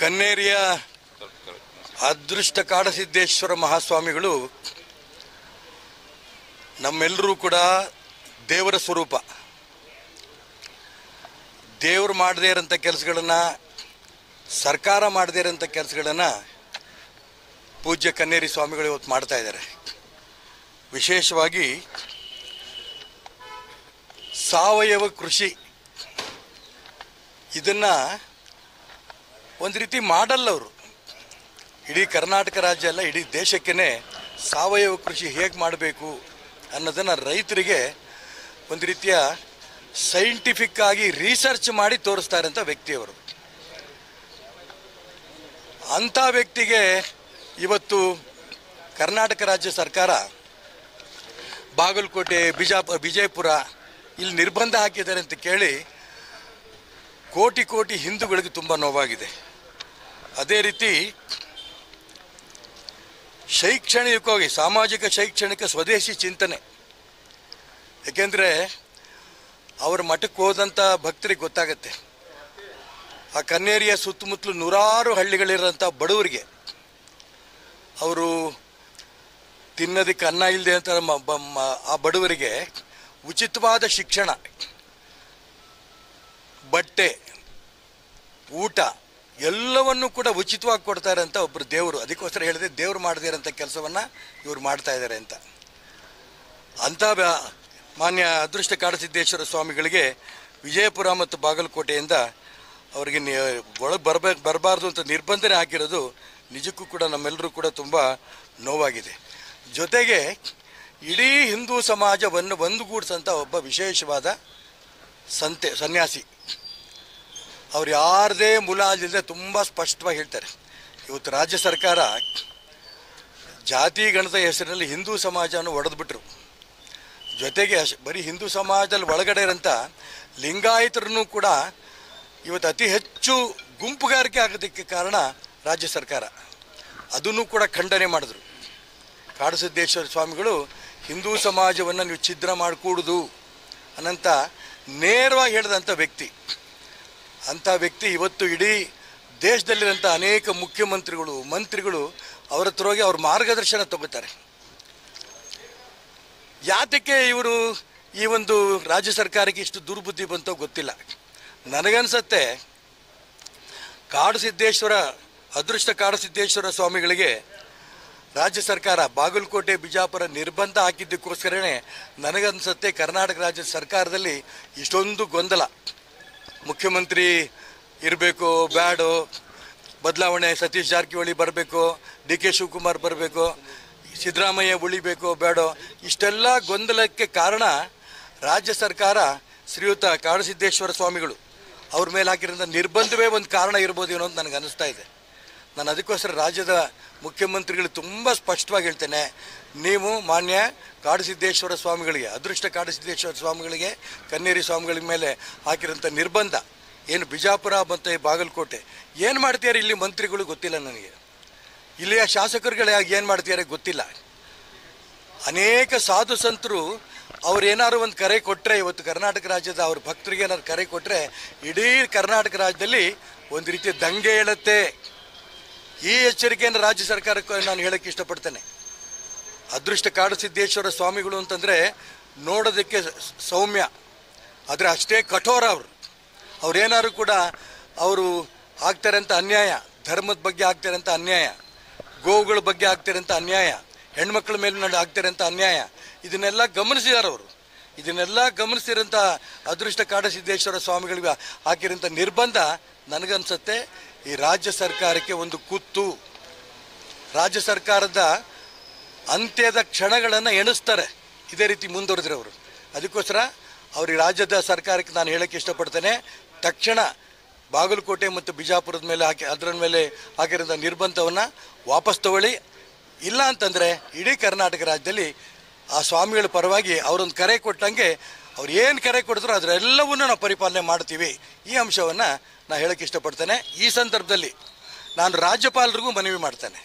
ಕನ್ನೇರಿಯ ಅದೃಷ್ಟ ಕಾಡಸಿದ್ದೇಶ್ವರ ಮಹಾಸ್ವಾಮಿಗಳು ನಮ್ಮೆಲ್ಲರೂ ಕೂಡ ದೇವರ ಸ್ವರೂಪ. ದೇವರು ಮಾಡದೇ ಇರೋಂಥ ಕೆಲಸಗಳನ್ನು, ಸರ್ಕಾರ ಮಾಡದೇ ಇರೋಂಥ ಕೆಲಸಗಳನ್ನು ಪೂಜ್ಯ ಕನ್ನೇರಿ ಸ್ವಾಮಿಗಳು ಇವತ್ತು ಮಾಡ್ತಾ ಇದ್ದಾರೆ. ವಿಶೇಷವಾಗಿ ಸಾವಯವ ಕೃಷಿ ಇದನ್ನು ಒಂದು ರೀತಿ ಮಾಡಲ್ಲ ಅವರು. ಇಡೀ ಕರ್ನಾಟಕ ರಾಜ್ಯ ಅಲ್ಲ, ಇಡೀ ದೇಶಕ್ಕೇ ಸಾವಯವ ಕೃಷಿ ಹೇಗೆ ಮಾಡಬೇಕು ಅನ್ನೋದನ್ನು ರೈತರಿಗೆ ಒಂದು ರೀತಿಯ ಸೈಂಟಿಫಿಕ್ ಆಗಿ ರಿಸರ್ಚ್ ಮಾಡಿ ತೋರಿಸ್ತಾ ಇರೋಂಥ ವ್ಯಕ್ತಿಯವರು. ಅಂಥ ವ್ಯಕ್ತಿಗೆ ಇವತ್ತು ಕರ್ನಾಟಕ ರಾಜ್ಯ ಸರ್ಕಾರ ಬಾಗಲಕೋಟೆ, ವಿಜಯಪುರ ಇಲ್ಲಿ ನಿರ್ಬಂಧ ಹಾಕಿದ್ದಾರೆ ಅಂತ ಕೇಳಿ ಕೋಟಿ ಕೋಟಿ ಹಿಂದೂಗಳಿಗೆ ತುಂಬ ನೋವಾಗಿದೆ. ಅದೇ ರೀತಿ ಶೈಕ್ಷಣಿಕವಾಗಿ ಸಾಮಾಜಿಕ ಶೈಕ್ಷಣಿಕ ಸ್ವದೇಶಿ ಚಿಂತನೆ, ಏಕೆಂದರೆ ಅವರ ಮಠಕ್ಕೆ ಹೋದಂಥ ಭಕ್ತರಿಗೆ ಗೊತ್ತಾಗತ್ತೆ, ಆ ಕನ್ನೇರಿಯ ಸುತ್ತಮುತ್ತಲು ನೂರಾರು ಹಳ್ಳಿಗಳಿರೋಂಥ ಬಡವರಿಗೆ, ಅವರು ತಿನ್ನೋದಕ್ಕೆ ಅನ್ನ ಇಲ್ಲದೆ ಅಂತ ಆ ಬಡವರಿಗೆ ಉಚಿತವಾದ ಶಿಕ್ಷಣ, ಬಟ್ಟೆ, ಊಟ ಎಲ್ಲವನ್ನೂ ಕೂಡ ಉಚಿತವಾಗಿ ಕೊಡ್ತಾ ಇರೋಂಥ ಒಬ್ಬರು ದೇವರು. ಅದಕ್ಕೋಸ್ಕರ ಹೇಳಿದೆ, ದೇವರು ಮಾಡದೇ ಇರೋಂಥ ಕೆಲಸವನ್ನು ಇವರು ಮಾಡ್ತಾ ಇದ್ದಾರೆ ಅಂತ. ಅಂಥ ಮಾನ್ಯ ಅದೃಷ್ಟ ಕಾಡಸಿದ್ದೇಶ್ವರ ಸ್ವಾಮಿಗಳಿಗೆ ವಿಜಯಪುರ ಮತ್ತು ಬಾಗಲಕೋಟೆಯಿಂದ ಅವರಿಗೆ ಒಳಗೆ ಬರಬಾರ್ದು ಅಂತ ನಿರ್ಬಂಧನೆ ಹಾಕಿರೋದು ನಿಜಕ್ಕೂ ಕೂಡ ನಮ್ಮೆಲ್ಲರೂ ಕೂಡ ತುಂಬ ನೋವಾಗಿದೆ. ಜೊತೆಗೆ ಇಡೀ ಹಿಂದೂ ಸಮಾಜವನ್ನು ಒಂದುಗೂಡಿಸಂಥ ಒಬ್ಬ ವಿಶೇಷವಾದ ಸನ್ಯಾಸಿ. ಅವ್ರು ಯಾರದೇ ಮುಲಾಜಿಲ್ಲದೆ ತುಂಬ ಸ್ಪಷ್ಟವಾಗಿ ಹೇಳ್ತಾರೆ. ಇವತ್ತು ರಾಜ್ಯ ಸರ್ಕಾರ ಜಾತಿ ಗಣದ ಹೆಸರಿನಲ್ಲಿ ಹಿಂದೂ ಸಮಾಜವನ್ನು ಒಡೆದ್ಬಿಟ್ರು. ಜೊತೆಗೆ ಬರೀ ಹಿಂದೂ ಸಮಾಜದಲ್ಲಿ ಒಳಗಡೆ ಇರೋಂಥ ಲಿಂಗಾಯತರನ್ನು ಕೂಡ ಇವತ್ತು ಅತಿ ಹೆಚ್ಚು ಗುಂಪುಗಾರಿಕೆ ಆಗೋದಕ್ಕೆ ಕಾರಣ ರಾಜ್ಯ ಸರ್ಕಾರ. ಅದನ್ನು ಕೂಡ ಖಂಡನೆ ಮಾಡಿದ್ರು. ಕಾಡಸಿದ್ದೇಶ್ವರ ಸ್ವಾಮಿಗಳು ಹಿಂದೂ ಸಮಾಜವನ್ನು ನೀವು ಛಿದ್ರ ಮಾಡಿಕೂಡುದು ಅನ್ನಂತ ನೇರವಾಗಿ ಹೇಳಿದಂಥ ವ್ಯಕ್ತಿ. ಅಂಥ ವ್ಯಕ್ತಿ ಇವತ್ತು ಇಡೀ ದೇಶದಲ್ಲಿರೋಂಥ ಅನೇಕ ಮುಖ್ಯಮಂತ್ರಿಗಳು, ಮಂತ್ರಿಗಳು ಅವರ ಹತ್ರ ಹೋಗಿ ಅವ್ರ ಮಾರ್ಗದರ್ಶನ ತಗೋತಾರೆ. ಯಾತಕ್ಕೆ ಇವರು ಈ ಒಂದು ರಾಜ್ಯ ಸರ್ಕಾರಕ್ಕೆ ಇಷ್ಟು ದುರ್ಬುದ್ಧಿ ಬಂತೋ ಗೊತ್ತಿಲ್ಲ. ನನಗನ್ಸತ್ತೆ ಅದೃಷ್ಟ ಕಾಡಸಿದ್ದೇಶ್ವರ ಸ್ವಾಮಿಗಳಿಗೆ ರಾಜ್ಯ ಸರ್ಕಾರ ಬಾಗಲಕೋಟೆ, ಬಿಜಾಪುರ ನಿರ್ಬಂಧ ಹಾಕಿದ್ದಕ್ಕೋಸ್ಕರನೇ ನನಗನ್ಸತ್ತೆ ಕರ್ನಾಟಕ ರಾಜ್ಯ ಸರ್ಕಾರದಲ್ಲಿ ಇಷ್ಟೊಂದು ಗೊಂದಲ. ಮುಖ್ಯಮಂತ್ರಿ ಇರಬೇಕು ಬೇಡೋ, ಬದಲಾವಣೆ ಸತೀಶ್ ಜಾರಕಿಹೊಳಿ ಬರಬೇಕು, DK ಶಿವಕುಮಾರ್ ಬರಬೇಕು, ಸಿದ್ದರಾಮಯ್ಯ ಉಳಿಬೇಕು ಬೇಡೋ, ಇಷ್ಟೆಲ್ಲ ಗೊಂದಲಕ್ಕೆ ಕಾರಣ ರಾಜ್ಯ ಸರ್ಕಾರ ಶ್ರೀಯುತ ಕಾಡಸಿದ್ದೇಶ್ವರ ಸ್ವಾಮಿಗಳು ಅವ್ರ ಮೇಲೆ ಹಾಕಿರೋಂಥ ನಿರ್ಬಂಧವೇ ಒಂದು ಕಾರಣ ಇರ್ಬೋದು ಏನೋ ಅಂತ ನನಗೆ ಅನ್ನಿಸ್ತಾ ಇದೆ. ನಾನು ಅದಕ್ಕೋಸ್ಕರ ರಾಜ್ಯದ ಮುಖ್ಯಮಂತ್ರಿಗಳು ತುಂಬ ಸ್ಪಷ್ಟವಾಗಿ ಹೇಳ್ತೇನೆ, ನೀವು ಮಾನ್ಯ ಕಾಡಸಿದ್ದೇಶ್ವರ ಸ್ವಾಮಿಗಳಿಗೆ, ಅದೃಷ್ಟ ಕಾಡಸಿದ್ದೇಶ್ವರ ಸ್ವಾಮಿಗಳಿಗೆ, ಕನ್ನೇರಿ ಸ್ವಾಮಿಗಳ ಮೇಲೆ ಹಾಕಿರೋಂಥ ನಿರ್ಬಂಧ ಏನು ಬಿಜಾಪುರ ಮತ್ತು ಬಾಗಲಕೋಟೆ ಏನು ಮಾಡ್ತೀಯಾರೆ ಇಲ್ಲಿ ಮಂತ್ರಿಗಳು ಗೊತ್ತಿಲ್ಲ ನನಗೆ. ಇಲ್ಲಿಯ ಶಾಸಕರುಗಳು ಏನು ಮಾಡ್ತಿದ್ದಾರೆ ಗೊತ್ತಿಲ್ಲ. ಅನೇಕ ಸಾಧು ಸಂತರು ಅವ್ರು ಏನಾದ್ರು ಒಂದು ಕರೆ ಕೊಟ್ಟರೆ, ಇವತ್ತು ಕರ್ನಾಟಕ ರಾಜ್ಯದ ಅವ್ರ ಭಕ್ತರಿಗೆ ಏನಾದ್ರು ಕರೆ ಕೊಟ್ಟರೆ ಇಡೀ ಕರ್ನಾಟಕ ರಾಜ್ಯದಲ್ಲಿ ಒಂದು ರೀತಿಯ ದಂಗೆ ಹೇಳುತ್ತೆ. ಈ ಎಚ್ಚರಿಕೆಯನ್ನು ರಾಜ್ಯ ಸರ್ಕಾರಕ್ಕೆ ನಾನು ಹೇಳೋಕ್ಕೆ ಇಷ್ಟಪಡ್ತೇನೆ. ಅದೃಷ್ಟ ಕಾಡಸಿದ್ದೇಶ್ವರ ಸ್ವಾಮಿಗಳು ಅಂತಂದರೆ ನೋಡೋದಕ್ಕೆ ಸೌಮ್ಯ, ಆದರೆ ಅಷ್ಟೇ ಕಠೋರ. ಅವ್ರೇನಾದ್ರು ಕೂಡ ಅವರು ಆಗ್ತಾರಂಥ ಅನ್ಯಾಯ, ಧರ್ಮದ ಬಗ್ಗೆ ಆಗ್ತಾರಂಥ ಅನ್ಯಾಯ, ಗೋವುಗಳ ಬಗ್ಗೆ ಆಗ್ತಿರೋಂಥ ಅನ್ಯಾಯ, ಹೆಣ್ಮಕ್ಳ ಮೇಲೆ ಆಗ್ತಿರೋಂಥ ಅನ್ಯಾಯ, ಇದನ್ನೆಲ್ಲ ಗಮನಿಸಿದ್ದಾರೆ ಅವರು. ಇದನ್ನೆಲ್ಲ ಗಮನಿಸಿರೋಂಥ ಅದೃಷ್ಟ ಕಾಡಸಿದ್ದೇಶ್ವರ ಸ್ವಾಮಿಗಳಿಗೆ ಹಾಕಿರೋಂಥ ನಿರ್ಬಂಧ ನನಗನ್ಸುತ್ತೆ ಈ ರಾಜ್ಯ ಸರ್ಕಾರಕ್ಕೆ ಒಂದು ಕುತ್ತು. ರಾಜ್ಯ ಸರ್ಕಾರದ ಅಂತ್ಯದ ಕ್ಷಣಗಳನ್ನು ಎಣಿಸ್ತಾರೆ ಇದೇ ರೀತಿ ಮುಂದುವರೆದ್ರೆ ಅವರು. ಅದಕ್ಕೋಸ್ಕರ ಅವ್ರಿಗೆ ರಾಜ್ಯದ ಸರ್ಕಾರಕ್ಕೆ ನಾನು ಹೇಳೋಕ್ಕೆ ಇಷ್ಟಪಡ್ತೇನೆ, ತಕ್ಷಣ ಬಾಗಲಕೋಟೆ ಮತ್ತು ಬಿಜಾಪುರದ ಮೇಲೆ ಅದರ ಮೇಲೆ ಹಾಕಿರೋಂಥ ನಿರ್ಬಂಧವನ್ನು ವಾಪಸ್ ತಗೊಳ್ಳಿ. ಇಲ್ಲ ಅಂತಂದರೆ ಇಡೀ ಕರ್ನಾಟಕ ರಾಜ್ಯದಲ್ಲಿ ಆ ಸ್ವಾಮಿಗಳ ಪರವಾಗಿ ಅವರೊಂದು ಕರೆ ಕೊಟ್ಟಂಗೆ ಅವ್ರು ಏನು ಕರೆ ಕೊಡಿದ್ರು ಅದರೆಲ್ಲವನ್ನೂ ನಾವು ಪರಿಪಾಲನೆ ಮಾಡ್ತೀವಿ. ಈ ಅಂಶವನ್ನು ನಾನು ಹೇಳೋಕ್ಕೆ ಇಷ್ಟಪಡ್ತೇನೆ. ಈ ಸಂದರ್ಭದಲ್ಲಿ ನಾನು ರಾಜ್ಯಪಾಲರಿಗೂ ಮನವಿ ಮಾಡ್ತೇನೆ.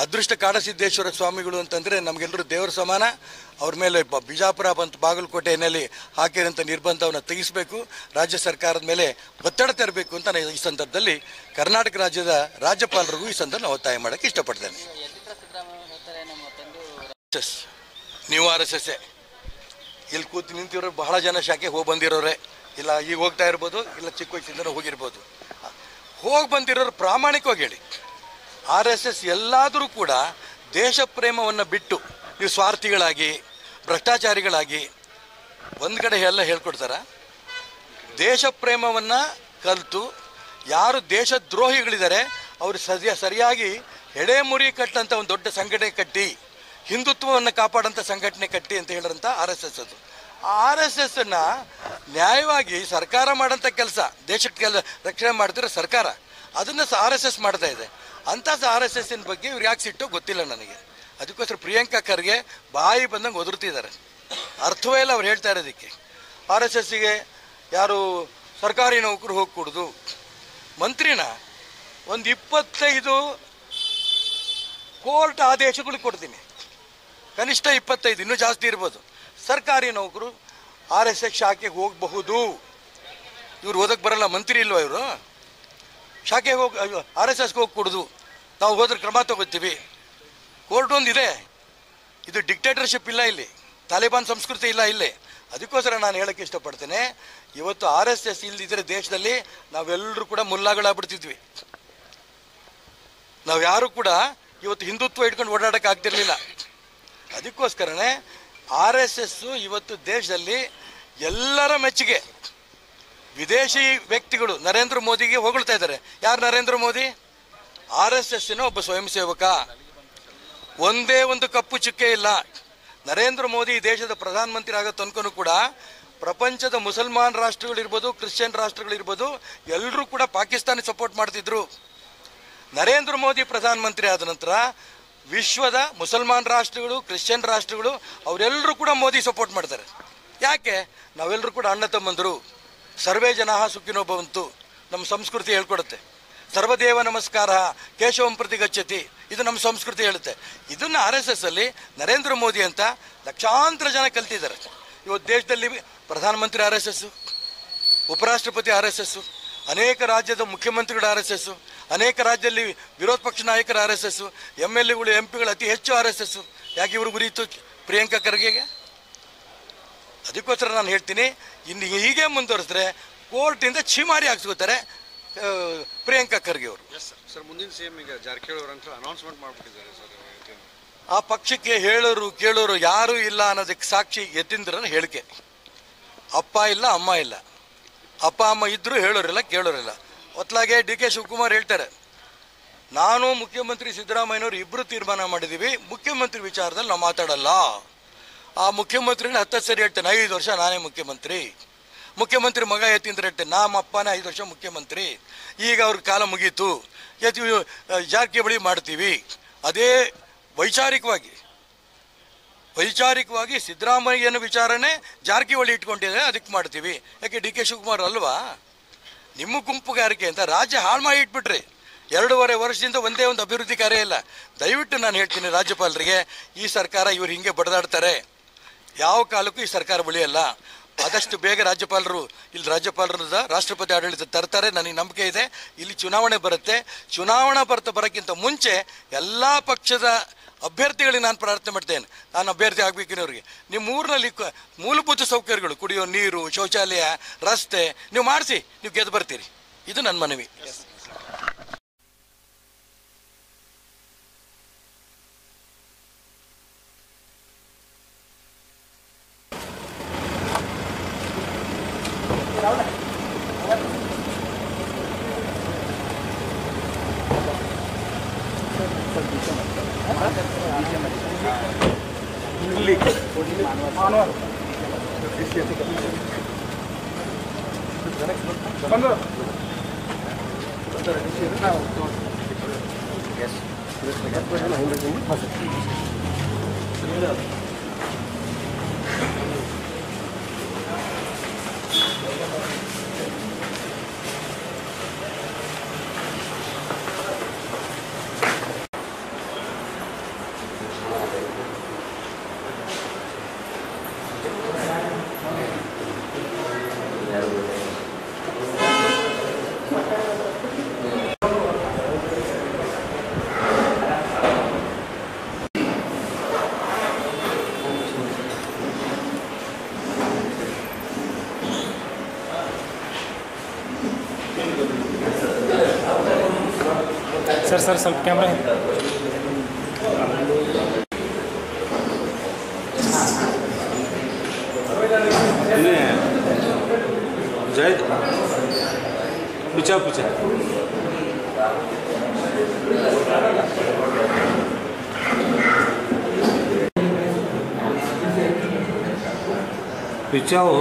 ಅದೃಷ್ಟ ಕಾಡಸಿದ್ದೇಶ್ವರ ಸ್ವಾಮಿಗಳು ಅಂತಂದರೆ ನಮಗೆಲ್ಲರೂ ದೇವರ ಸಮಾನ. ಅವ್ರ ಮೇಲೆ ಬಿಜಾಪುರ ಮತ್ತು ಬಾಗಲಕೋಟೆಯಲ್ಲಿ ಹಾಕಿರೋಂಥ ನಿರ್ಬಂಧವನ್ನು ತೆಗೆಸಬೇಕು, ರಾಜ್ಯ ಸರ್ಕಾರದ ಮೇಲೆ ಒತ್ತಡ ತರಬೇಕು ಅಂತ ನಾನು ಈ ಸಂದರ್ಭದಲ್ಲಿ ಕರ್ನಾಟಕ ರಾಜ್ಯದ ರಾಜ್ಯಪಾಲರಿಗೂ ಈ ಸಂದರ್ಭ ಒತ್ತಾಯ ಮಾಡೋಕ್ಕೆ ಇಷ್ಟಪಡ್ತೇನೆ. ನೀವು RSS ಇಲ್ಲಿ ಕೂತು ನಿಂತಿರೋರು ಬಹಳ ಜನ ಶಾಖೆ ಹೋಗಿ ಬಂದಿರೋರೆ, ಇಲ್ಲ ಈಗ ಹೋಗ್ತಾ ಇರ್ಬೋದು, ಇಲ್ಲ ಚಿಕ್ಕ ವಯಸ್ಸಿಂದ ಹೋಗಿರ್ಬೋದು. ಹೋಗಿ ಬಂದಿರೋರು ಪ್ರಾಮಾಣಿಕವಾಗಿ ಹೇಳಿ, RSS ಎಲ್ಲಾದರೂ ಕೂಡ ದೇಶ ಪ್ರೇಮವನ್ನು ಬಿಟ್ಟು ನೀವು ಸ್ವಾರ್ಥಿಗಳಾಗಿ ಭ್ರಷ್ಟಾಚಾರಿಗಳಾಗಿ ಒಂದು ಕಡೆ ಎಲ್ಲ ಹೇಳ್ಕೊಡ್ತಾರ. ದೇಶ ಪ್ರೇಮವನ್ನು ಕಲಿತು ಯಾರು ದೇಶದ್ರೋಹಿಗಳಿದ್ದಾರೆ ಅವರು ಸರಿಯಾಗಿ ಎಡೆಮುರಿ ಕಟ್ಟಂಥ ಒಂದು ದೊಡ್ಡ ಸಂಘಟನೆ ಕಟ್ಟಿ, ಹಿಂದುತ್ವವನ್ನು ಕಾಪಾಡೋಂಥ ಸಂಘಟನೆ ಕಟ್ಟಿ ಅಂತ ಹೇಳಿರಂಥ RSS ಅದು. ಆ RSSನ್ನು ನ್ಯಾಯವಾಗಿ ಸರ್ಕಾರ ಮಾಡೋಂಥ ಕೆಲಸ, ದೇಶಕ್ಕೆ ರಕ್ಷಣೆ ಮಾಡ್ತಿರೋ ಸರ್ಕಾರ, ಅದನ್ನು RSS ಮಾಡ್ತಾ ಇದೆ. ಅಂಥ RSSನ ಬಗ್ಗೆ ಇವ್ರು ಯಾಕೆ ಸಿಟ್ಟೋ ಗೊತ್ತಿಲ್ಲ ನನಗೆ. ಅದಕ್ಕೋಸ್ಕರ ಪ್ರಿಯಾಂಕಾ ಖರ್ಗೆ ಬಾಯಿ ಬಂದಂಗೆ ಒದರ್ತಿದ್ದಾರೆ, ಅರ್ಥವೇ ಇಲ್ಲ ಅವ್ರು ಹೇಳ್ತಾ ಇರೋದಕ್ಕೆ. RSSಗೆ ಯಾರು ಸರ್ಕಾರಿ ನೌಕರು ಹೋಗಿ ಕೊಡೋದು, ಮಂತ್ರಿನ ಒಂದು 25 ಕೋರ್ಟ್ ಆದೇಶಗಳು ಕೊಡ್ತೀನಿ, ಕನಿಷ್ಠ 25, ಇನ್ನೂ ಜಾಸ್ತಿ ಇರ್ಬೋದು. ಸರ್ಕಾರಿ ನೌಕರು RSS ಶಾಖೆಗೆ ಹೋಗಬಹುದು. ಇವ್ರು ಓದಕ್ಕೆ ಬರಲ್ಲ, ಮಂತ್ರಿ ಇಲ್ವ ಇವರು? ಶಾಖೆಗೆ ಹೋಗಿ RSSಗೆ ಹೋಗಿ ಕೊಡೋದು, ನಾವು ಹೋದ್ರೆ ಕ್ರಮ ತಗೋತೀವಿ. ಕೋರ್ಟ್ ಒಂದಿದೆ, ಇದು ಡಿಕ್ಟೇಟರ್ಶಿಪ್ ಇಲ್ಲ ಇಲ್ಲಿ, ತಾಲಿಬಾನ್ ಸಂಸ್ಕೃತಿ ಇಲ್ಲ ಇಲ್ಲಿ. ಅದಕ್ಕೋಸ್ಕರ ನಾನು ಹೇಳೋಕ್ಕೆ ಇಷ್ಟಪಡ್ತೇನೆ, ಇವತ್ತು RSS ಇಲ್ದಿದ್ರೆ ದೇಶದಲ್ಲಿ ನಾವೆಲ್ಲರೂ ಕೂಡ ಮುಲ್ಲಾಗಳಾಗ್ಬಿಡ್ತಿದ್ವಿ. ನಾವು ಯಾರು ಕೂಡ ಇವತ್ತು ಹಿಂದುತ್ವ ಇಟ್ಕೊಂಡು ಓಡಾಡೋಕ್ಕೆ ಆಗ್ತಿರ್ಲಿಲ್ಲ. ಅದಕ್ಕೋಸ್ಕರನೇ RSS ಇವತ್ತು ದೇಶದಲ್ಲಿ ಎಲ್ಲರ ಮೆಚ್ಚುಗೆ. ವಿದೇಶಿ ವ್ಯಕ್ತಿಗಳು ನರೇಂದ್ರ ಮೋದಿಗೆ ಹೊಗಳ್ತಾ ಇದ್ದಾರೆ. ಯಾರು ನರೇಂದ್ರ ಮೋದಿ? RSSನ ಒಬ್ಬ ಸ್ವಯಂ ಸೇವಕ. ಒಂದೇ ಒಂದು ಕಪ್ಪು ಚುಕ್ಕೆ ಇಲ್ಲ. ನರೇಂದ್ರ ಮೋದಿ ದೇಶದ ಪ್ರಧಾನಮಂತ್ರಿ ಆಗೋ ತನಕನೂ ಕೂಡ ಪ್ರಪಂಚದ ಮುಸಲ್ಮಾನ್ ರಾಷ್ಟ್ರಗಳಿರ್ಬೋದು, ಕ್ರಿಶ್ಚಿಯನ್ ರಾಷ್ಟ್ರಗಳಿರ್ಬೋದು, ಎಲ್ಲರೂ ಕೂಡ ಪಾಕಿಸ್ತಾನ ಸಪೋರ್ಟ್ ಮಾಡ್ತಿದ್ರು. ನರೇಂದ್ರ ಮೋದಿ ಪ್ರಧಾನಮಂತ್ರಿ ಆದ ನಂತರ ವಿಶ್ವದ ಮುಸಲ್ಮಾನ್ ರಾಷ್ಟ್ರಗಳು, ಕ್ರಿಶ್ಚಿಯನ್ ರಾಷ್ಟ್ರಗಳು ಅವರೆಲ್ಲರೂ ಕೂಡ ಮೋದಿ ಸಪೋರ್ಟ್ ಮಾಡ್ತಾರೆ. ಯಾಕೆ? ನಾವೆಲ್ಲರೂ ಕೂಡ ಅಣ್ಣ ತಮ್ಮಂದರು. ಸರ್ವೇ ಜನಾಃ ಸುಖಿನೋ ಭವಂತು ನಮ್ಮ ಸಂಸ್ಕೃತಿ ಹೇಳ್ಕೊಡುತ್ತೆ. ಸರ್ವದೇವ ನಮಸ್ಕಾರ ಕೇಶವಂ ಪ್ರತಿ ಗಚ್ಚತಿ, ಇದು ನಮ್ಮ ಸಂಸ್ಕೃತಿ ಹೇಳುತ್ತೆ. ಇದನ್ನು RSS ಅಲ್ಲಿ ನರೇಂದ್ರ ಮೋದಿ ಅಂತ ಲಕ್ಷಾಂತರ ಜನ ಕಲ್ತಿದ್ದಾರೆ. ಇವತ್ತು ದೇಶದಲ್ಲಿ ಪ್ರಧಾನಮಂತ್ರಿ RSS, ಉಪರಾಷ್ಟ್ರಪತಿ RSS, ಅನೇಕ ರಾಜ್ಯದ ಮುಖ್ಯಮಂತ್ರಿಗಳು RSS, ಅನೇಕ ರಾಜ್ಯದಲ್ಲಿ ವಿರೋಧ ಪಕ್ಷ ನಾಯಕರ RSS, MLAಗಳು MP ಗಳು ಅತಿ ಹೆಚ್ಚು RSS. ಯಾಕೆ ಇವರು ಉರಿಯಿತು ಪ್ರಿಯಾಂಕಾ ಖರ್ಗೆಗೆ? ಅದಕ್ಕೋಸ್ಕರ ನಾನು ಹೇಳ್ತೀನಿ, ಇನ್ನು ಹೀಗೆ ಮುಂದುವರೆಸಿದ್ರೆ ಕೋರ್ಟಿಂದ ಛೀಮಾರಿ ಹಾಕ್ಸ್ಕೋತಾರೆ ಪ್ರಿಯಾಂಕಾ ಖರ್ಗೆ ಅವರು. ಸರ್, ಮುಂದಿನ CM ಈಗ ಜಾರಕಿಹೊಳಿ ಅವರಂತ ಅನೌನ್ಸ್ಮೆಂಟ್ ಮಾಡಿಬಿಟ್ಟಿದ್ದಾರೆ ಸರ್. ಆ ಪಕ್ಷಕ್ಕೆ ಹೇಳೋರು ಕೇಳೋರು ಯಾರೂ ಇಲ್ಲ ಅನ್ನೋದಕ್ಕೆ ಸಾಕ್ಷಿ ಯತೀಂದ್ರನ ಹೇಳಿಕೆ. ಅಪ್ಪ ಇಲ್ಲ, ಅಮ್ಮ ಇಲ್ಲ. ಅಪ್ಪ ಅಮ್ಮ ಇದ್ದರೂ ಹೇಳೋರಿಲ್ಲ, ಕೇಳೋರಿಲ್ಲ. ಹೊತ್ಲಾಗೆ DK ಶಿವಕುಮಾರ್ ಹೇಳ್ತಾರೆ, ನಾನು ಮುಖ್ಯಮಂತ್ರಿ ಸಿದ್ದರಾಮಯ್ಯನವರು ಇಬ್ಬರು ತೀರ್ಮಾನ ಮಾಡಿದ್ದೀವಿ, ಮುಖ್ಯಮಂತ್ರಿ ವಿಚಾರದಲ್ಲಿ ನಾವು ಮಾತಾಡಲ್ಲ. ಆ ಮುಖ್ಯಮಂತ್ರಿನ 10 ಸರಿ ಹೇಳ್ತೇನೆ, 5 ವರ್ಷ ನಾನೇ ಮುಖ್ಯಮಂತ್ರಿ. ಮುಖ್ಯಮಂತ್ರಿ ಮಗ ಯತೀಂದ್ರ ಹೇಳ್ತೇನೆ, ನಮ್ಮ ಅಪ್ಪನೇ 5 ವರ್ಷ ಮುಖ್ಯಮಂತ್ರಿ, ಈಗ ಅವ್ರ ಕಾಲ ಮುಗೀತು, ಜಾರಕಿಹೊಳಿ ಮಾಡ್ತೀವಿ. ಅದೇ ವೈಚಾರಿಕವಾಗಿ ಸಿದ್ದರಾಮಯ್ಯನ ವಿಚಾರನೇ ಜಾರಕಿಹೊಳಿ ಇಟ್ಕೊಂಡಿದ್ದಾರೆ, ಅದಕ್ಕೆ ಮಾಡ್ತೀವಿ. ಯಾಕೆ DK ಶಿವಕುಮಾರ್ ಅಲ್ವಾ? ನಿಮ್ಮ ಗುಂಪುಗಾರಿಕೆ ಅಂತ ರಾಜ್ಯ ಹಾಳು ಮಾಡಿ ಇಟ್ಬಿಟ್ರಿ. 2.5 ವರ್ಷದಿಂದ ಒಂದೇ ಒಂದು ಅಭಿವೃದ್ಧಿ ಕಾರ್ಯ ಇಲ್ಲ. ದಯವಿಟ್ಟು ನಾನು ಹೇಳ್ತೀನಿ ರಾಜ್ಯಪಾಲರಿಗೆ, ಈ ಸರ್ಕಾರ ಇವ್ರು ಹಿಂಗೆ ಬಡದಾಡ್ತಾರೆ, ಯಾವ ಕಾಲಕ್ಕೂ ಈ ಸರ್ಕಾರ ಉಳಿಯಲ್ಲ. ಆದಷ್ಟು ಬೇಗ ರಾಜ್ಯಪಾಲರು ರಾಷ್ಟ್ರಪತಿ ಆಡಳಿತ ತರ್ತಾರೆ, ನನಗೆ ನಂಬಿಕೆ ಇದೆ. ಇಲ್ಲಿ ಚುನಾವಣೆ ಬರುತ್ತೆ. ಚುನಾವಣಾ ಬರೋಕ್ಕಿಂತ ಮುಂಚೆ ಎಲ್ಲ ಪಕ್ಷದ ಅಭ್ಯರ್ಥಿಗಳಿಗೆ ನಾನು ಪ್ರಾರ್ಥನೆ ಮಾಡ್ತೇನೆ, ನಾನು ಅಭ್ಯರ್ಥಿ ಆಗಬೇಕಿನವ್ರಿಗೆ, ನಿಮ್ಮ ಊರಿನಲ್ಲಿ ಮೂಲಭೂತ ಸೌಕರ್ಯಗಳು, ಕುಡಿಯೋ ನೀರು, ಶೌಚಾಲಯ, ರಸ್ತೆ ನೀವು ಮಾಡಿಸಿ, ನೀವು ಗೆದ್ದು ಬರ್ತೀರಿ. ಇದು ನನ್ನ ಮನವಿ. ಸರ್ ಸ್ವಲ್ಪ ಕ್ಯಾಮ್ರಾ जय पूछा पूछा पूछाओ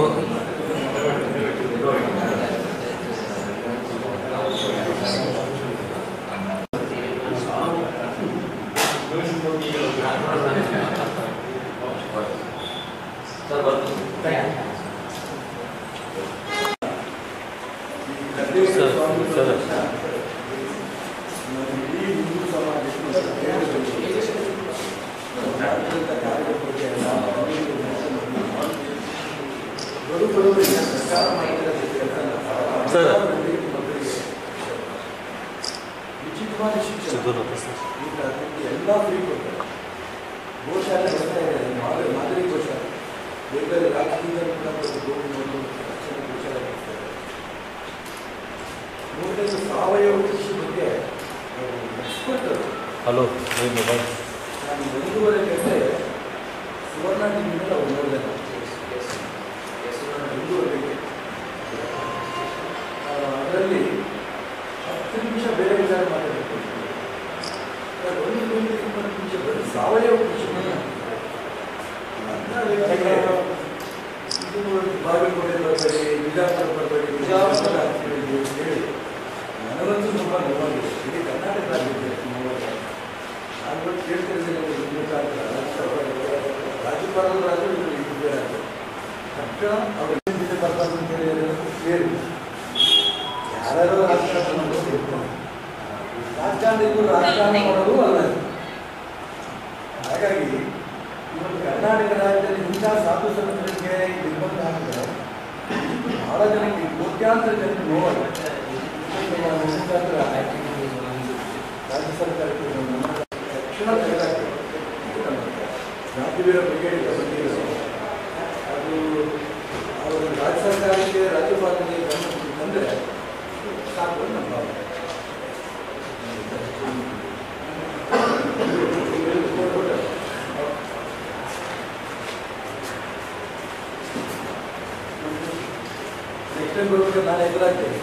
सर ಉಚಿತವಾದ ಶಿಕ್ಷಣ ಎಲ್ಲ ಫ್ರೀ ಕೊಡ್ತಾರೆ. ಗೋಶಾಲೆ ಬರ್ತಾ ಇದೆ, ಮಾದರಿ ಗೋಶಾಲೆ ಬೇರೆ ಬೇರೆ ರಾಜ್ಯದಿಂದ ಗೋಶಾಲೆ ಬರ್ತಾರೆ. ಮೂರನೇದು ಸಾವಯವ ಕೃಷಿ ಬಗ್ಗೆ ಎಕ್ಸ್ಪರ್ಟ್ हेलो ನಾನು 1.5 ಗಂಟೆ ಸುವರ್ಣ ಟಿವಿನಲ್ಲಿ ಅವ್ರು ನೋಡಿದೆ. 1.5 ಗಂಟೆ ಅದರಲ್ಲಿ 10 ನಿಮಿಷ ಬೇರೆ ವಿಚಾರ ಮಾತಾಡಬೇಕು. 1 ಗಂಟೆ 20 ನಿಮಿಷ ಬರೀ ಸಾವಯವ ಕೃಷಿ ಬಾಗಲಕೋಟೆ ಬರಬೇಡಿ, ಬಿಜಾಪುರ ಬರಬೇಡಿ, ಬಿಜಾಪುರ ಹೇಳಿ ನನಗಂತೂ ತುಂಬ ನೋವಾಗಿದೆ. ಇಡೀ ಕರ್ನಾಟಕ ರಾಜ್ಯಕ್ಕೆ ನೋವಾಗಿದೆ. ನಾನು ಕೇಳ್ತಿದ್ದೇನೆ, ರಾಜ್ಯಪಾಲರಾದರೂ ಇದೇ ಆಗ್ತದೆ. ತಕ್ಷಣ ಅವ್ರಿಗೆ ಬರ್ಬಾರ್ದು ಅಂತೇಳಿ ಹೇಳಿ ಯಾರ್ಯಾರೋ ರಾಜಕಾರಣ ರಾಜಕಾರಣಿಗಳು ರಾಜಕಾರಣ ಮಾಡೋದು ಅಲ್ಲ. ಹಾಗಾಗಿ ಇವತ್ತು ಕರ್ನಾಟಕ ರಾಜ್ಯದಲ್ಲಿ ಇಂಥ ಸಾಧು ಸಂತರಿಗೆ ನಿರ್ಬಂಧ ಹಾಕಿದ್ರೆ ಬಹಳ ಜನಕ್ಕೆ, ಕೋಟ್ಯಾಂತರ ಜನಕ್ಕೆ ನೋವಲ್ಲ. ರಾಜ್ಯ ಸರ್ಕಾರಕ್ಕೆ ತಕ್ಷಣ ತೆಗೆದಾಕಿ ಕ್ರಾಂತಿವೀರ ಬ್ರಿಗೇಡ್ ಬಂದಿರೋ ಅದು ಅವರು ರಾಜ್ಯ ಸರ್ಕಾರಕ್ಕೆ ರಾಜ್ಯಪಾಲರಿಗೆ ಗಮನ ತಂದರೆ ಸಾಕು ಅಂತ ನಮ್ಮ ಭಾವನೆ. ನೆಕ್ಸ್ಟ್ ಟೈಮ್ ಬರುವಾಗ ನಾನು ಎದುರಾಗ್ತೇನೆ.